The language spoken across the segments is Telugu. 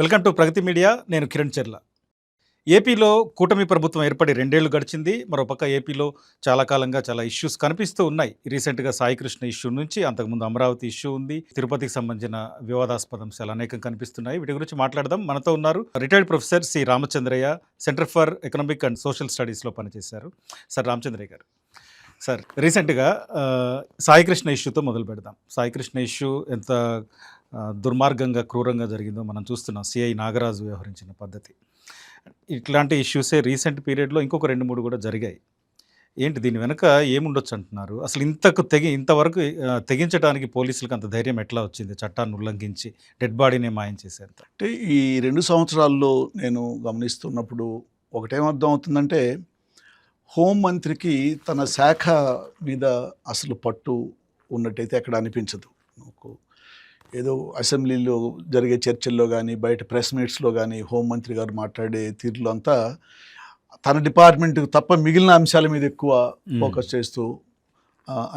Welcome to Pragathi media. నేను కిరణ్ చెర్ల. ఏపీలో కూటమి ప్రభుత్వం ఏర్పడి 2 ఏళ్లు గడిచింది. మరోపక్క ఏపీలో చాలా కాలంగా చాలా ఇష్యూస్ కనిపిస్తూ ఉన్నాయి. రీసెంట్గా సాయికృష్ణ ఇష్యూ నుంచి అంతకుముందు అమరావతి ఇష్యూ ఉంది. తిరుపతికి సంబంధించిన వివాదాస్పద అంశాలు అనేకం కనిపిస్తున్నాయి. వీటి గురించి మాట్లాడదాం. మనతో ఉన్నారు retired professor C Ramachandraiah, centre for economic and social స్టడీస్లో పనిచేశారు. సార్ రామచంద్రయ్య గారు, సార్ రీసెంట్గా సాయికృష్ణ ఇష్యూతో మొదలు పెడదాం. సాయికృష్ణ ఇష్యూ ఎంత దుర్మార్గంగా క్రూరంగా జరిగిందో మనం చూస్తున్నాం. సిఐ నాగరాజు వ్యవహరించిన పద్ధతి, ఇట్లాంటి ఇష్యూసే రీసెంట్ పీరియడ్లో ఇంకొక 2-3 కూడా జరిగాయి. ఏంటి దీని వెనుక ఏముండొచ్చు అంటున్నారు? అసలు ఇంతవరకు తెగించడానికి పోలీసులకు అంత ధైర్యం ఎట్లా వచ్చింది? చట్టాన్ని ఉల్లంఘించి డెడ్ బాడీని మాయం చేసేంత. అంటే ఈ 2 సంవత్సరాల్లో నేను గమనిస్తున్నప్పుడు ఒకటేమర్థం అవుతుందంటే, హోంమంత్రికి తన శాఖ మీద అసలు పట్టు ఉన్నట్టయితే ఎక్కడ అనిపించదు. నాకు ఏదో అసెంబ్లీలో జరిగే చర్చల్లో కానీ, బయట ప్రెస్ మీట్స్లో కానీ హోంమంత్రి గారు మాట్లాడే తీరులో అంతా తన డిపార్ట్మెంట్కి తప్ప మిగిలిన అంశాల మీద ఎక్కువ ఫోకస్ చేస్తూ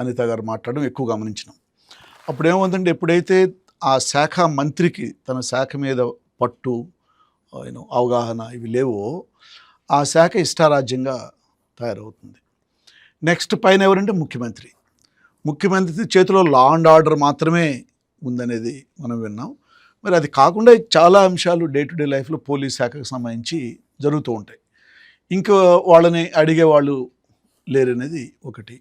అనిత గారు మాట్లాడడం ఎక్కువ గమనించినాం. అప్పుడు ఏమవుతుందంటే, ఎప్పుడైతే ఆ శాఖ మంత్రికి తన శాఖ మీద పట్టు, అవగాహన ఇవి లేవో, ఆ శాఖ ఇష్టారాజ్యంగా తయారవుతుంది. నెక్స్ట్ పైన ఎవరంటే ముఖ్యమంత్రి చేతిలో లా అండ్ ఆర్డర్ మాత్రమే ఉందనేది మనం విన్నాం. మరి అది కాకుండా చాలా అంశాలు డే టు డే లైఫ్లో పోలీస్ శాఖకు సంబంధించి జరుగుతూ ఉంటాయి. ఇంకా వాళ్ళని అడిగేవాళ్ళు లేరనేది ఒకటి.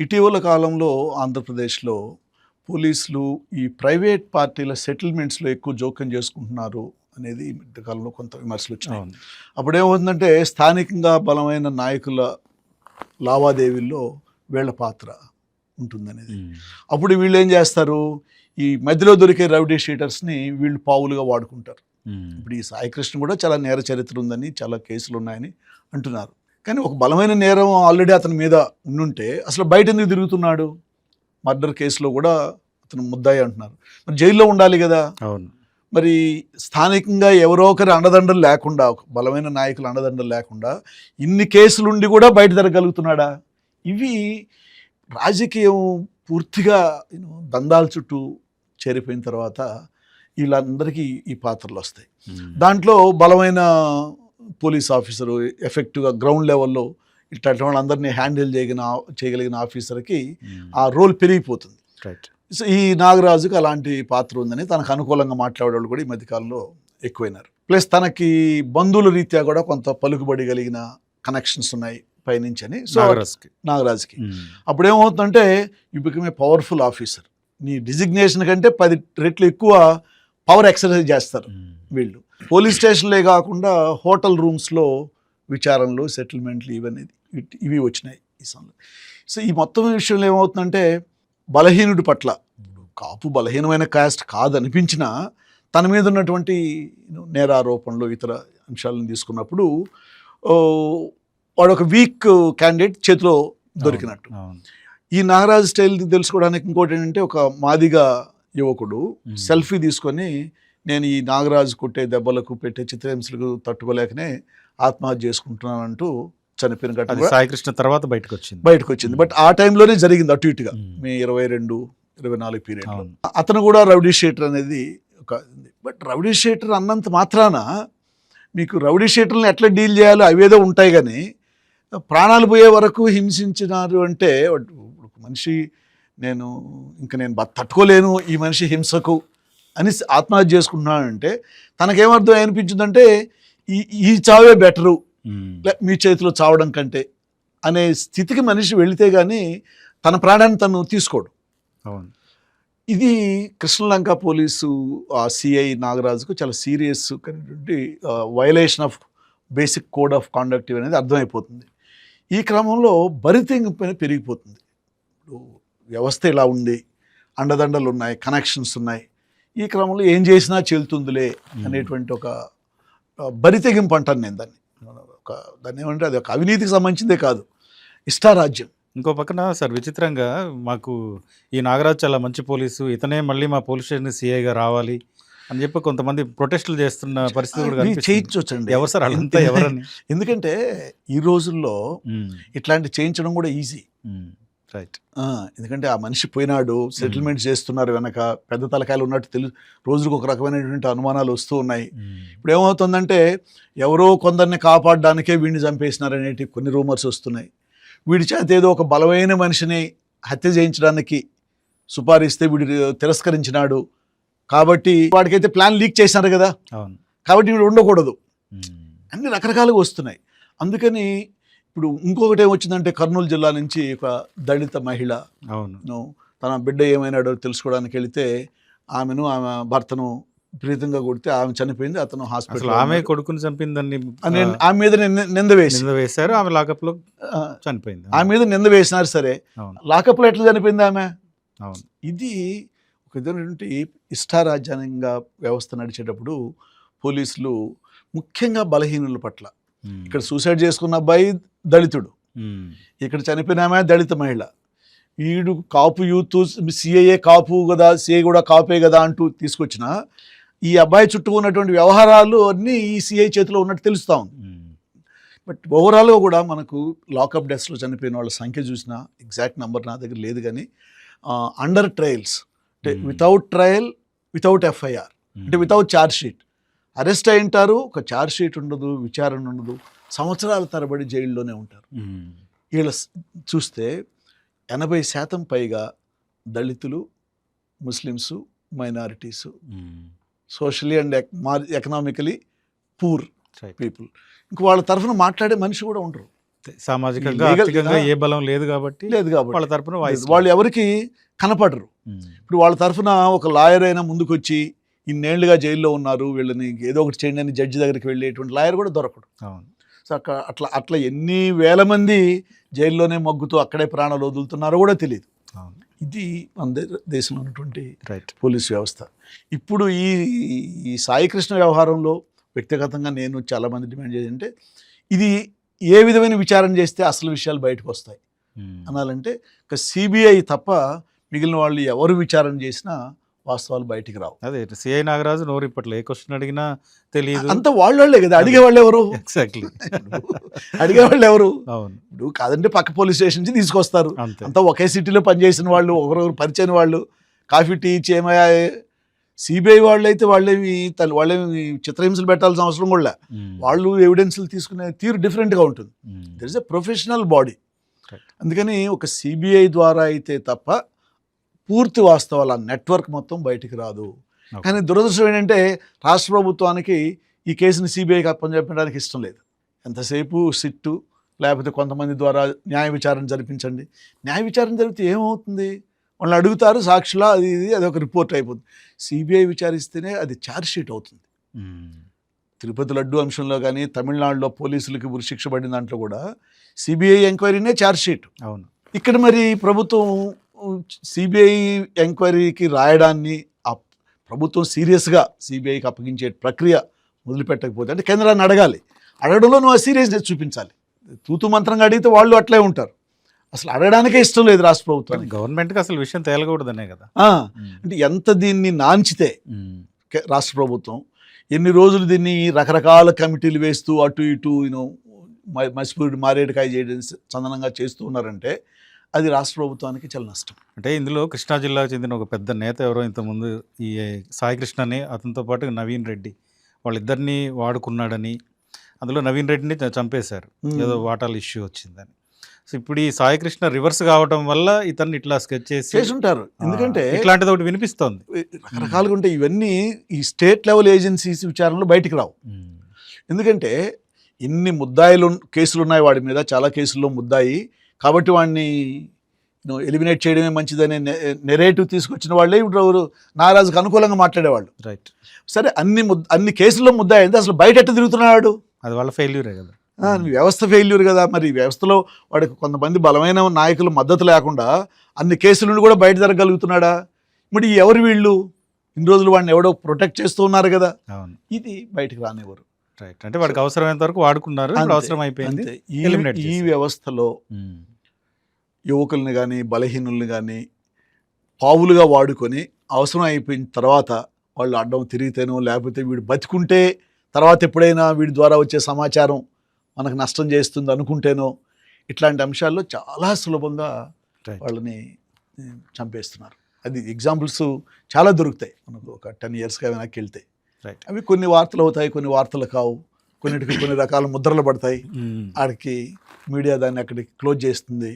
ఇటీవల కాలంలో ఆంధ్రప్రదేశ్లో పోలీసులు ఈ ప్రైవేట్ పార్టీల సెటిల్మెంట్స్లో ఎక్కువ జోక్యం చేసుకుంటున్నారు అనేది ఈ మధ్యకాలంలో కొంత విమర్శలు వచ్చినాయి. అప్పుడేమవుతుందంటే, స్థానికంగా బలమైన నాయకుల లావాదేవీల్లో వీళ్ళ పాత్ర ఉంటుందనేది. అప్పుడు వీళ్ళు ఏం చేస్తారు, ఈ మధ్యలో దొరికే రౌడీ షీటర్స్ని వీళ్ళు పావులుగా వాడుకుంటారు. ఇప్పుడు ఈ సాయికృష్ణ కూడా చాలా నేర చరిత్ర ఉందని, చాలా కేసులు ఉన్నాయని అంటున్నారు. కానీ ఒక బలమైన నేరం ఆల్రెడీ అతని మీద ఉండుంటే అసలు బయట ఎందుకు తిరుగుతున్నాడు? మర్డర్ కేసులో కూడా అతను ముద్దాయి అంటున్నారు. మరి జైల్లో ఉండాలి కదా. అవును. మరి స్థానికంగా ఎవరో ఒకరి అండదండలు లేకుండా, ఒక బలమైన నాయకుల అండదండలు లేకుండా ఇన్ని కేసులుండి కూడా బయట తిరగలుగుతున్నాడా? ఇవి రాజకీయం పూర్తిగా దందాల చుట్టూ చేరిపోయిన తర్వాత వీళ్ళందరికీ ఈ పాత్రలు వస్తాయి. దాంట్లో బలమైన పోలీస్ ఆఫీసరు, ఎఫెక్టివ్గా గ్రౌండ్ లెవెల్లో ఇట్లాంటి వాళ్ళందరినీ హ్యాండిల్ చేయగలిగిన ఆఫీసర్కి ఆ రోల్ పెరిగిపోతుంది. రైట్. సో ఈ నాగరాజుకి అలాంటి పాత్ర ఉందని తనకు అనుకూలంగా మాట్లాడేవాళ్ళు కూడా ఈ మధ్యకాలంలో ఎక్కువైనారు. ప్లస్ తనకి బంధువుల రీత్యా కూడా కొంత పలుకుబడి కలిగిన కనెక్షన్స్ ఉన్నాయి పైనుంచి అని. సో నాగరాజుకి అప్పుడు ఏమవుతుందంటే, you become a powerful officer. నీ డిజిగ్నేషన్ కంటే 10 రెట్లు ఎక్కువ పవర్ ఎక్సర్సైజ్ చేస్తారు వీళ్ళు. పోలీస్ స్టేషన్లే కాకుండా హోటల్ రూమ్స్లో విచారణలు, సెటిల్మెంట్లు ఇవి వచ్చినాయి ఈ సమయంలో. సో ఈ మొత్తం విషయంలో ఏమవుతుందంటే, బలహీనుడి పట్ల, కాపు బలహీనమైన కాస్ట్ కాదనిపించినా తన మీద ఉన్నటువంటి నేరారోపణలు, ఇతర అంశాలను తీసుకున్నప్పుడు వాడు ఒక వీక్ క్యాండిడేట్ చేతిలో దొరికినట్టు. ఈ నాగరాజు స్టైల్ తెలుసుకోవడానికి ఇంకోటి ఏంటంటే, ఒక మాదిగా యువకుడు సెల్ఫీ తీసుకొని, నేను ఈ నాగరాజు కొట్టే దెబ్బలకు, పెట్టే చిత్రహింసలకు తట్టుకోలేకనే ఆత్మహత్య చేసుకుంటున్నానంటూ చనిపోయిన ఘటన సాయికృష్ణ తర్వాత బయటకు వచ్చింది. బట్ ఆ టైంలోనే జరిగింది, అటు ఇటుగా మే 22-24 పీరియడ్లో. అతను కూడా రౌడీ షీటర్ అనేది ఒక. బట్ రౌడీ షీటర్ అన్నంత మాత్రాన మీకు రౌడీ షీటర్లను ఎట్లా డీల్ చేయాలో అవేదో ఉంటాయి, కానీ ప్రాణాలు పోయే వరకు హింసించినారు అంటే ఒక మనిషి, నేను తట్టుకోలేను ఈ మనిషి హింసకు అని ఆత్మహత్య చేసుకుంటున్నానంటే తనకేమర్థం అనిపించిందంటే, ఈ చావే బెటరు మీ చేతిలో చావడం కంటే అనే స్థితికి మనిషి వెళితే కానీ తన ప్రాణాన్ని తను తీసుకోడు. అవును. ఇది కృష్ణలంక పోలీసు ఆ సిఐ నాగరాజుకు చాలా serious violation of basic code of conduct అనేది అర్థమైపోతుంది. ఈ క్రమంలో బరితెంగిపోయిన పెరిగిపోతుంది. వ్యవస్థ ఇలా ఉంది, అండదండలు ఉన్నాయి, కనెక్షన్స్ ఉన్నాయి, ఈ క్రమంలో ఏం చేసినా చెల్తుందిలే అనేటువంటి ఒక బరితెగింపు అంటాను నేను దాన్ని. దాన్ని ఏమంటే, అది ఒక అవినీతికి సంబంధించిందే కాదు, ఇష్టారాజ్యం. ఇంకో పక్కన సార్ విచిత్రంగా, మాకు ఈ నాగరాజు చాలా మంచి పోలీసు, ఇతనే మళ్ళీ మా పోలీస్ స్టేషన్ సిఐగా రావాలి అని చెప్పి కొంతమంది ప్రొటెస్టులు చేస్తున్న పరిస్థితి కూడా చేయించవచ్చండి. ఎవరు సార్ అదంతా ఎవరని? ఎందుకంటే ఈ రోజుల్లో ఇట్లాంటి చేయించడం కూడా ఈజీ. రైట్. ఎందుకంటే ఆ మనిషి పోయినాడు, సెటిల్మెంట్ చేస్తున్నారు వెనక, పెద్ద తలకాయలు ఉన్నట్టు రోజులకు ఒక రకమైనటువంటి అనుమానాలు వస్తూ ఉన్నాయి. ఇప్పుడు ఏమవుతుందంటే ఎవరో కొందరిని కాపాడడానికే వీడిని చంపేసినారనేటి కొన్ని రూమర్స్ వస్తున్నాయి. వీడి చేత ఏదో ఒక బలమైన మనిషిని హత్య చేయించడానికి సుపారిస్తే వీడు తిరస్కరించినాడు కాబట్టి వాడికైతే ప్లాన్ లీక్ చేసినారు కదా, అవును. కాబట్టి వీడు ఉండకూడదు, అన్ని రకరకాలుగా వస్తున్నాయి. అందుకని ఇప్పుడు ఇంకొకటి ఏమొచ్చిందంటే కర్నూలు జిల్లా నుంచి ఒక దళిత మహిళ అవును తన బిడ్డ ఏమైనాడో తెలుసుకోవడానికి వెళితే ఆమెను ఆమె భర్తను విపరీతంగా కొడితే ఆమె చనిపోయింది, అతను హాస్పిటల్. ఆమె కొడుకుని చంపిందని ఆమె మీద నింద వేశారు, ఆమె లాకప్ లో చనిపోయింది. ఆమె మీద నింద వేసినారు. సరే, లాకప్ లో ఎట్లా చనిపోయింది ఆమె? అవును. ఇది ఒక విధమైనటువంటి ఇష్టారాజ్యాంగ వ్యవస్థ నడిచేటప్పుడు పోలీసులు ముఖ్యంగా బలహీనుల పట్ల, ఇక్కడ సూసైడ్ చేసుకున్న అబ్బాయి దళితుడు, ఇక్కడ చనిపోయిన ఆమె దళిత మహిళ, వీడు కాపు యూత్, సిఐఏ కాపు కదా, సిఐ కూడా కాపే కదా అంటూ తీసుకొచ్చిన ఈ అబ్బాయి చుట్టూ ఉన్నటువంటి వ్యవహారాలు అన్నీ ఈ సిఐ చేతిలో ఉన్నట్టు తెలుస్తూ ఉంది. బట్ ఓవరాల్గా కూడా మనకు లాకప్ డెత్స్లో చనిపోయిన వాళ్ళ సంఖ్య చూసిన ఎగ్జాక్ట్ నెంబర్ నా దగ్గర లేదు, కానీ అండర్ ట్రయల్స్ అంటే వితౌట్ ట్రయల్, వితౌట్ ఎఫ్ఐఆర్, అంటే వితౌట్ ఛార్జ్ షీట్ అరెస్ట్ అయి ఉంటారు, ఒక ఛార్జ్ షీట్ ఉండదు, విచారణ ఉండదు, సంవత్సరాల తరబడి జైల్లోనే ఉంటారు. వీళ్ళ చూస్తే 80% పైగా దళితులు, Muslims, minorities, socially and economically poor people. ఇంక వాళ్ళ తరఫున మాట్లాడే మనిషి కూడా ఉండరు, సామాజికంగా ఆర్థికంగా ఏ బలం లేదు కాబట్టి వాళ్ళ తరఫున వాళ్ళు ఎవరికి కనపడరు. ఇప్పుడు వాళ్ళ తరఫున ఒక లాయర్ అయినా ముందుకొచ్చి ఇన్నేళ్లుగా జైల్లో ఉన్నారు, వీళ్ళని ఏదో ఒకటి చేయండి అని జడ్జి దగ్గరికి వెళ్ళేటువంటి లాయర్ కూడా దొరకడు. సో అట్లా ఎన్ని వేల మంది జైల్లోనే మగ్గుతూ అక్కడే ప్రాణాలు వదులుతున్నారో కూడా తెలియదు. ఇది మన దేశంలో ఉన్నటువంటి పోలీస్ వ్యవస్థ. ఇప్పుడు ఈ సాయికృష్ణ వ్యవహారంలో వ్యక్తిగతంగా నేను చాలామంది డిమాండ్ చేయాలంటే, ఇది ఏ విధమైన విచారణ చేస్తే అసలు విషయాలు బయటకు వస్తాయి అనాలంటే ఒక సిబిఐ తప్ప మిగిలిన వాళ్ళు ఎవరు విచారణ చేసినా వాస్తవాలు బయటికి రావు. అదే సిఐ నాగరాజు నోరు ఇప్పట్లో ఏ క్వశ్చన్ అడిగినా తెలియదు, అంత వాళ్ళే కదా, అడిగేవాళ్ళు ఎవరు? ఎగ్జాక్ట్లీ, అడిగేవాళ్ళు ఎవరు? అవును. ఇప్పుడు కాదంటే పక్క పోలీస్ స్టేషన్ నుంచి తీసుకొస్తారు, అంతా ఒకే సిటీలో పనిచేసిన వాళ్ళు, ఒకరొకరు పరిచయం వాళ్ళు, కాఫీ టీ చేయమయా. సిబిఐ వాళ్ళు అయితే వాళ్ళేమి చిత్రహింసలు పెట్టాల్సిన అవసరం కూడా, వాళ్ళు ఎవిడెన్స్లు తీసుకునే తీరు డిఫరెంట్గా ఉంటుంది. There is a professional body. అందుకని ఒక సిబిఐ ద్వారా అయితే తప్ప పూర్తి వాస్తవాల నెట్వర్క్ మొత్తం బయటికి రాదు. కానీ దురదృష్టం ఏంటంటే రాష్ట్ర ప్రభుత్వానికి ఈ కేసుని సిబిఐకి అప్పచెప్పడానికి ఇష్టం లేదు. ఎంతసేపు సిట్టు లేకపోతే కొంతమంది ద్వారా న్యాయ విచారణ జరిపించండి. న్యాయ విచారణ జరిగితే ఏమవుతుంది? వాళ్ళని అడుగుతారు సాక్షులా, అది ఒక రిపోర్ట్ అయిపోతుంది. సిబిఐ విచారిస్తేనే అది ఛార్జ్ షీట్ అవుతుంది. తిరుపతి లడ్డు అంశంలో కానీ తమిళనాడులో పోలీసులకి ఉరిశిక్ష పడిన దాంట్లో కూడా సిబిఐ ఎంక్వైరీనే ఛార్జ్ షీట్. అవును. ఇక్కడ మరి ప్రభుత్వం సిబిఐ ఎంక్వైరీకి రాయడాన్ని ప్రభుత్వం సీరియస్గా సిబిఐకి అప్పగించే ప్రక్రియ మొదలుపెట్టకపోతే, అంటే కేంద్రాన్ని అడగాలి, అడగడంలో నువ్వు ఆ సీరియస్నెస్ చూపించాలి. తూతు మంత్రంగా అడిగితే వాళ్ళు అట్లే ఉంటారు. అసలు అడగడానికే ఇష్టం లేదు రాష్ట్ర ప్రభుత్వానికి. గవర్నమెంట్కి అసలు విషయం తేలకూడదనే కదా. అంటే ఎంత దీన్ని నాంచితే రాష్ట్ర ప్రభుత్వం ఎన్ని రోజులు దీన్ని రకరకాల కమిటీలు వేస్తూ అటు ఇటు మసిపూడి మారేడుకాయ చేయడం చందనంగా చేస్తూ ఉన్నారంటే అది రాష్ట్ర ప్రభుత్వానికి చాలా నష్టం. అంటే ఇందులో కృష్ణా జిల్లాకు చెందిన ఒక పెద్ద నేత ఎవరో ఇంతకుముందు ఈ సాయికృష్ణని, అతనితో పాటు నవీన్ రెడ్డి, వాళ్ళిద్దరినీ వాడుకున్నాడని, అందులో నవీన్ రెడ్డిని చంపేశారు, ఏదో వాటాల ఇష్యూ వచ్చిందని. సో ఇప్పుడు ఈ సాయికృష్ణ రివర్స్ కావడం వల్ల ఇతన్ని ఇట్లా స్కెచ్ చేసి ఉంటారు. ఎందుకంటే ఇట్లాంటిది ఒకటి వినిపిస్తోంది, రకరకాలుగా ఉంటాయి ఇవన్నీ. ఈ స్టేట్ లెవెల్ ఏజెన్సీస్ విచారణలో బయటికి రావు. ఎందుకంటే ఇన్ని ముద్దాయిలు కేసులు ఉన్నాయి వాడి మీద, చాలా కేసుల్లో ముద్దాయి కాబట్టి వాడిని ఎలిమినేట్ చేయడమే మంచిదనే నెరేటివ్ తీసుకొచ్చిన వాళ్ళే ఇప్పుడు నాగరాజుకు అనుకూలంగా మాట్లాడేవాళ్ళు. రైట్. సరే, అన్ని కేసుల్లో ముద్దాయి అయితే అసలు బయట ఎట్ట తిరుగుతున్నాడు? అది వాళ్ళ ఫెయిల్యూరే కదా, వ్యవస్థ ఫెయిల్యూర్ కదా. మరి వ్యవస్థలో వాడికి కొంతమంది బలమైన నాయకులు మద్దతు లేకుండా అన్ని కేసులను కూడా బయట జరగలుగుతున్నాడా? మరి ఎవరు వీళ్ళు? ఇన్ని రోజులు వాడిని ఎవడో ప్రొటెక్ట్ చేస్తూ ఉన్నారు కదా, ఇది బయటకు రానివ్వరు. రైట్. అంటే వాడికి అవసరమైనంత వరకు వాడుకున్నారు, అవసరం అయిపోయింది. ఈ వ్యవస్థలో యువకుల్ని కానీ బలహీనుల్ని కానీ పావులుగా వాడుకొని అవసరం అయిపోయిన తర్వాత వాళ్ళు అడ్డం తిరిగితేనో, లేకపోతే వీడు బతికుంటే తర్వాత ఎప్పుడైనా వీడి ద్వారా వచ్చే సమాచారం మనకు నష్టం చేస్తుంది అనుకుంటేనో, ఇట్లాంటి అంశాల్లో చాలా సులభంగా Right. వాళ్ళని చంపేస్తున్నారు. అది ఎగ్జాంపుల్స్ చాలా దొరుకుతాయి మనకు ఒక 10 ఇయర్స్గా వెనక్కి వెళ్తే. రైట్. అవి కొన్ని వార్తలు అవుతాయి, కొన్ని వార్తలు కావు, కొన్నిటికి కొన్ని రకాల ముద్రలు పడతాయి. ఆడికి మీడియా దాన్ని అక్కడికి క్లోజ్ చేస్తుంది.